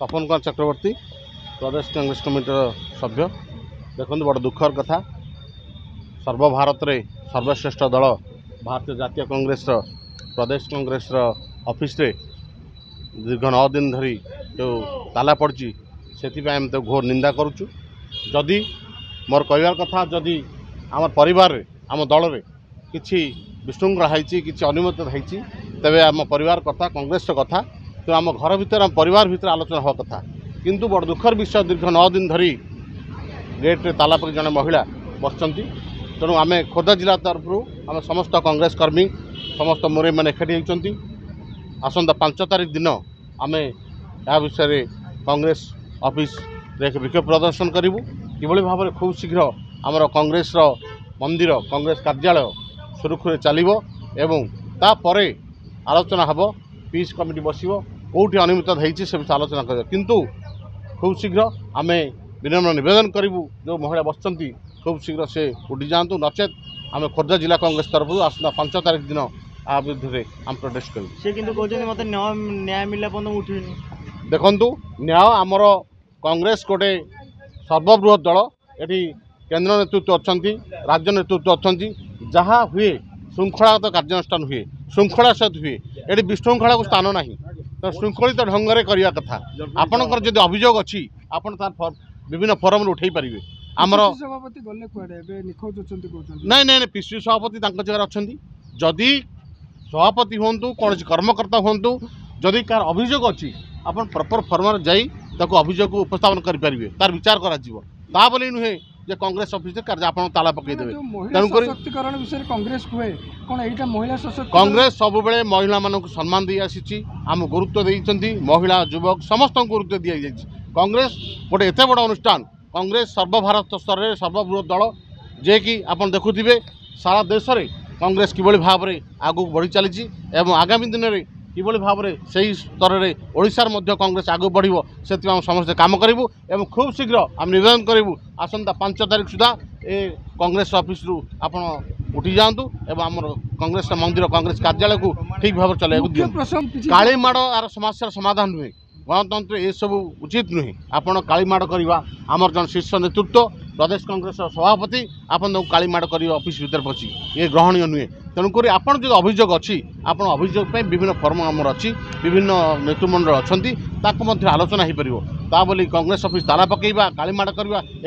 तपन कुमार चक्रवर्ती प्रदेश कांग्रेस कमिटर सभ्य। देखो बड़ दुखर कथा सर्वभारत में सर्वश्रेष्ठ दल भारतीय जातीय कांग्रेस प्रदेश कांग्रेस ऑफिस रे दीर्घ 9 दिन धरी जो ताला पड़ी से तो घोर निंदा करुचु। जदि मोर कहवार कथा जदि आम परिवार आम दल में किसी विशृंखला होती किसी अनियमित होती तेरे आम परिवार कथा कांग्रेस कथा तो आम घर भीतर आम परिवार भीतर आलोचना हवा कथा किंतु बड़ दुखर विषय दीर्घ 9 दिन धरी गेट्रे ताला पक जड़े महिला बसंती। तेणु आम खोर्धा जिला तरफ आम समस्त कांग्रेस कर्मी समस्त मुरे मैंने एकाठी होती आसंता 5 तारिख दिन आम या विषय कांग्रेस ऑफिस एक विक्षोभ प्रदर्शन करूँ कि भाव में खूब शीघ्र आमर कांग्रेस मंदिर कांग्रेस कार्यालय सुरुखुरे चलो एवं तापरे आलोचना हम पीस कमिटी बस कौटी अनियमित होती से विषय आलोचना कर किंतु खूब शीघ्र आम विनम्र निवेदन करूँ जो महिला बसंती खूब शीघ्र से उठी जातु नचेत आम खोर्धा जिला कांग्रेस तरफ आसता 5 तारिख दिन आ विरुद्ध में आम प्रोटेस्ट करूँ। से किंतु कहते मत न्याय मिलला पर्यंत उठिनी देखु न्याय आमर कांग्रेस गोटे सर्वबृहत दल ये केंद्र नेतृत्व अच्छा राज्य नेतृत्व अच्छा जहाँ हुए श्रृंखलागत कार्यानुष्ठान हुए श्रृंखला सहित हुए ये विशृंखला को स्थान ना तो श्रृंखलित ढंग से करवा कथा आपणकर जब अभियोग अच्छी आपड़ तार विभिन्न फोरम उठे पारे आमर सभापति गले कुआडे निखोज अछंती कहउछंती नहीं नहीं पीसीसी सभापति जगह अच्छा जदि सभापति हूँ कौन कर्मकर्ता हूँ जदि कार अभियोग अच्छी आप प्रपर फर्म जाई अभियोग को उपस्थापन करेंगे तार विचार करा बोली नुहे जे कांग्रेस ऑफिस कार्य आप ताला पकईदेवे तेणुक सशक्तिकरण विषय कांग्रेस कहे कौन यहाँ महिला सशक्तिकरण कांग्रेस सब बेले महिला मानक सम्मान दे आसी आम गुरुत्व देती महिला युवक समस्त गुरुत्व दी जाइए कांग्रेस गोटे एत बड़ अनुष्ठान कांग्रेस सर्वभारत स्तर में सर्वबृहत दल जे कि आप देखुवे सारा देश में कांग्रेस किभली भाव में आगू बढ़ी चली आगामी दिन में किभली भाव में से स्तर में ओडिशार मध्य कांग्रेस आगू बढ़ो से समस्ते काम करूँ एवं खूब शीघ्र आम निवेदन करूँ आसंता 5 तारिख सुधा ए कांग्रेस ऑफिस रु आप उठी जातु एवं आम कांग्रेस मंदिर कांग्रेस कार्यालय को ठीक भाव चलाइक दिखाई कालीमाड़ आर समस्या समाधान नुहे गणतंत्र ये सब उचित नुहे आपड़ कालीमाड़ करवा आमर जन शीर्ष नेतृत्व प्रदेश कांग्रेस सभापति आपन कालीमाड़ कर ऑफिस भीतर पची ये ग्रहणीय नुहे तेणुक आपड़ जो अभियोग अच्छी आप अभियोग विभिन्न फर्म आमर अच्छी विभिन्न नेतृमंडल अच्छा आलोचना हो पार ता बोली कांग्रेस ऑफिस ताला पकईवा कालीमाड़ करवा ए